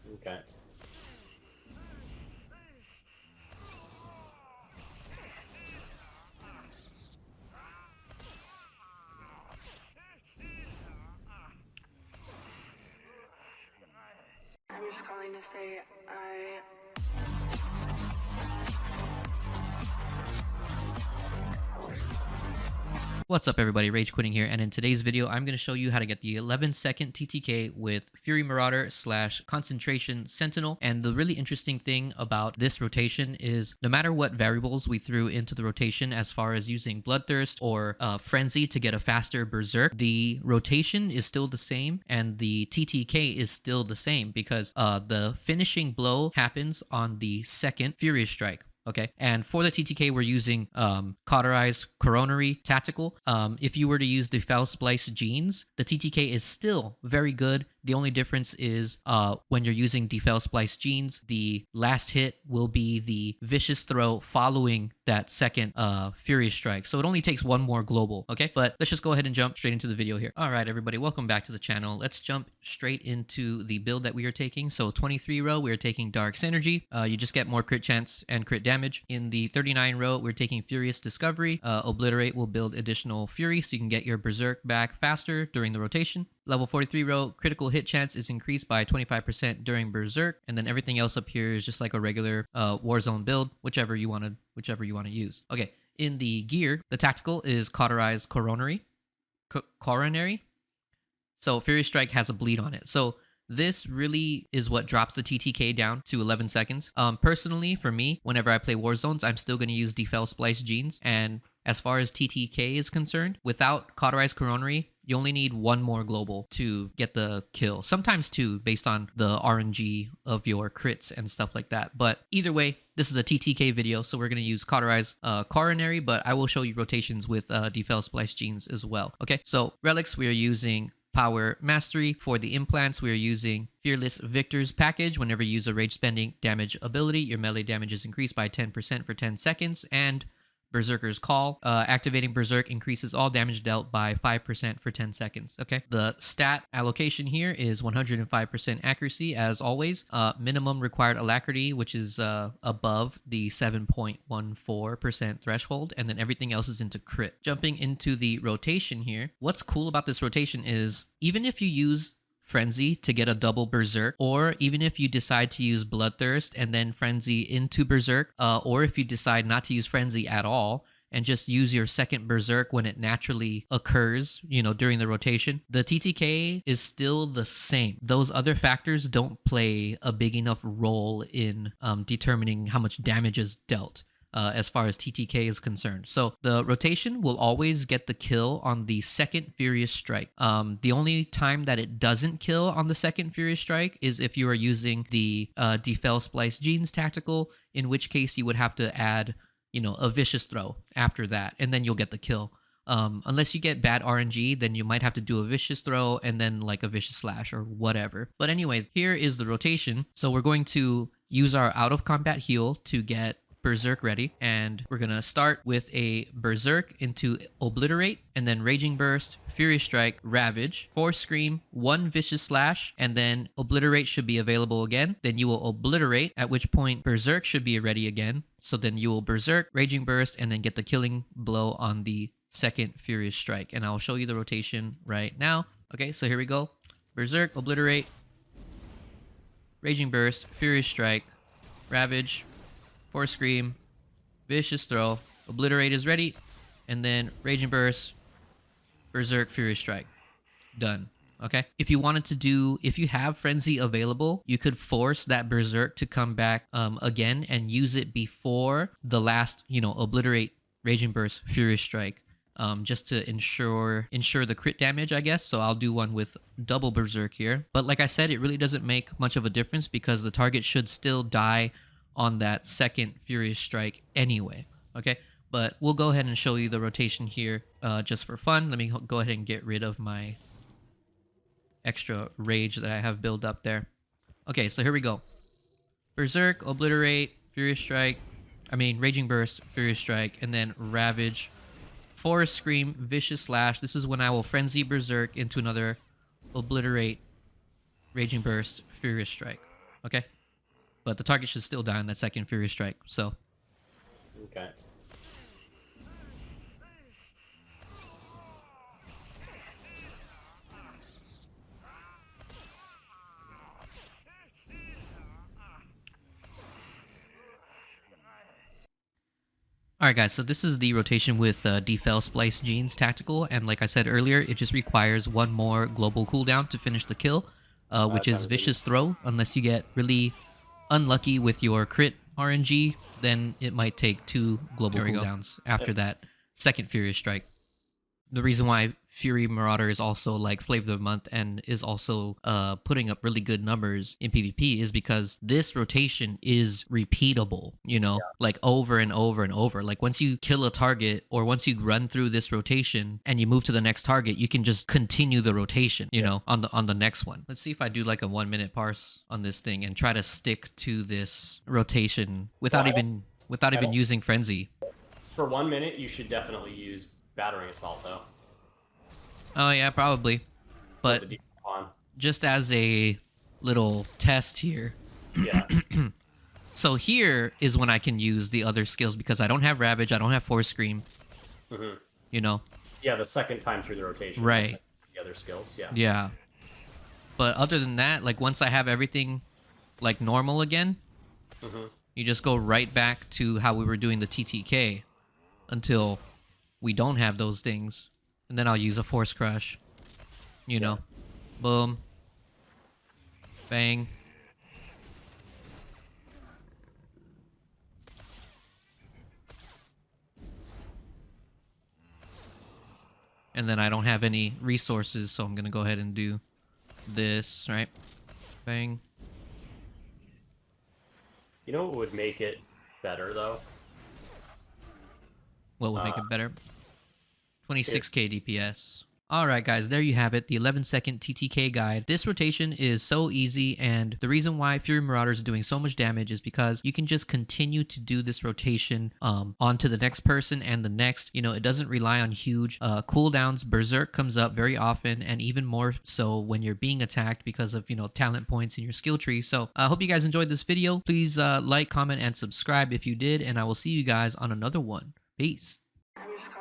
Okay. I'm just calling to say I What's up everybody, Rage Quitting here, and in today's video I'm going to show you how to get the 11-second TTK with Fury Marauder / Concentration Sentinel. And the really interesting thing about this rotation is no matter what variables we threw into the rotation as far as using Bloodthirst or Frenzy to get a faster Berserk, the rotation is still the same and the TTK is still the same because the finishing blow happens on the second Furious Strike. Okay, and for the TTK, we're using Cauterized Coronary Tactical. If you were to use the Fell Splice Genes, the TTK is still very good. The only difference is when you're using the Fell Splice Genes, the last hit will be the Vicious Throw following that second Furious Strike. So it only takes one more global, okay? But let's just go ahead and jump straight into the video here. All right, everybody, welcome back to the channel. Let's jump straight into the build that we are taking. So 23 row, we're taking Dark Synergy. You just get more crit chance and crit damage. In the 39 row, we're taking Furious Discovery. Obliterate will build additional Fury so you can get your Berserk back faster during the rotation. Level 43 row, critical hit chance is increased by 25% during Berserk, and then everything else up here is just like a regular Warzone build, whichever you want to use. Okay, in the gear, the tactical is Cauterized Coronary. So Fury Strike has a bleed on it. So this really is what drops the TTK down to 11 seconds. Personally, for me, whenever I play Warzones, I'm still going to use Fell Splice Genes. And as far as TTK is concerned, without Cauterized Coronary, you only need one more global to get the kill. Sometimes two, based on the RNG of your crits and stuff like that. But either way, this is a TTK video, so we're going to use Cauterized Coronary, but I will show you rotations with Fell Splice Genes as well. Okay, so relics, we are using Power Mastery. For the implants, we are using Fearless Victor's package. Whenever you use a rage spending damage ability, your melee damage is increased by 10% for 10 seconds, and Berserker's Call. Activating Berserk increases all damage dealt by 5% for 10 seconds. Okay. The stat allocation here is 105% accuracy, as always. Minimum required alacrity, which is above the 7.14% threshold, and then everything else is into crit. Jumping into the rotation here, what's cool about this rotation is even if you use Frenzy to get a double Berserk, or even if you decide to use Bloodthirst and then Frenzy into Berserk, or if you decide not to use Frenzy at all and just use your second Berserk when it naturally occurs, during the rotation, the TTK is still the same. Those other factors don't play a big enough role in determining how much damage is dealt. As far as TTK is concerned. So the rotation will always get the kill on the second Furious Strike. The only time that it doesn't kill on the second Furious Strike is if you are using the Fell Splice Genes tactical, in which case you would have to add, a Vicious Throw after that, and then you'll get the kill. Unless you get bad RNG, then you might have to do a Vicious Throw and then like a Vicious Slash or whatever. But anyway, here is the rotation. So we're going to use our out of combat heal to get Berserk ready, and we're gonna start with a Berserk into Obliterate, and then Raging Burst, Furious Strike, Ravage, Force Scream, 1 Vicious Slash, and then Obliterate should be available again. Then you will Obliterate, at which point Berserk should be ready again. So then you will Berserk, Raging Burst, and then get the killing blow on the second Furious Strike. And I'll show you the rotation right now. Okay, so here we go. Berserk, Obliterate, Raging Burst, Furious Strike, Ravage, Force Scream, Vicious Throw, Obliterate is ready, and then Raging Burst, Berserk, Furious Strike. Done. Okay? If you have Frenzy available, you could force that Berserk to come back again and use it before the last, Obliterate, Raging Burst, Furious Strike. Just to ensure the crit damage, I guess. So I'll do one with double Berserk here. But like I said, it really doesn't make much of a difference because the target should still die on that second Furious Strike anyway, okay? But we'll go ahead and show you the rotation here just for fun. Let me go ahead and get rid of my extra rage that I have built up there. Okay, so here we go. Berserk, Obliterate, Furious Strike, Raging Burst, Furious Strike, and then Ravage, Force Scream, Vicious Slash. This is when I will Frenzy Berserk into another Obliterate, Raging Burst, Furious Strike. Okay? But the target should still die on that second Furious Strike, so... Okay. Alright guys, so this is the rotation with Defel Splice Genes Tactical, and like I said earlier, it just requires one more global cooldown to finish the kill, which is Vicious Throw. Unless you get really unlucky with your crit RNG, then it might take 2 global cooldowns after that second Furious Strike. The reason why Fury Marauder is also like Flavor of the Month and is also putting up really good numbers in PvP is because this rotation is repeatable, you know, like over and over and over. Like once you kill a target or once you run through this rotation and you move to the next target, you can just continue the rotation, you know, on the next one. Let's see if I do like a 1-minute parse on this thing and try to stick to this rotation without even using Frenzy. For 1 minute, you should definitely use Battering Assault, though. Oh, yeah, probably. But just as a little test here. Yeah. So here is when I can use the other skills because I don't have Ravage, I don't have Force Scream. Mm-hmm. You know? Yeah, the second time through the rotation. Right. The other skills, yeah. Yeah. But other than that, like once I have everything like normal again, you just go right back to how we were doing the TTK until we don't have those things, and then I'll use a Force Crush. You know, boom, bang. And then I don't have any resources, so I'm gonna go ahead and do this, right? Bang. You know what would make it better, though? What would make it better? 26k DPS. Alright guys, there you have it, the 11-second TTK guide. This rotation is so easy, and the reason why Fury Marauders is doing so much damage is because you can just continue to do this rotation onto the next person and the next. You know, it doesn't rely on huge cooldowns. Berserk comes up very often, and even more so when you're being attacked because of, you know, talent points in your skill tree. So I hope you guys enjoyed this video. Please like, comment, and subscribe if you did, and I will see you guys on another one. Peace. I'm just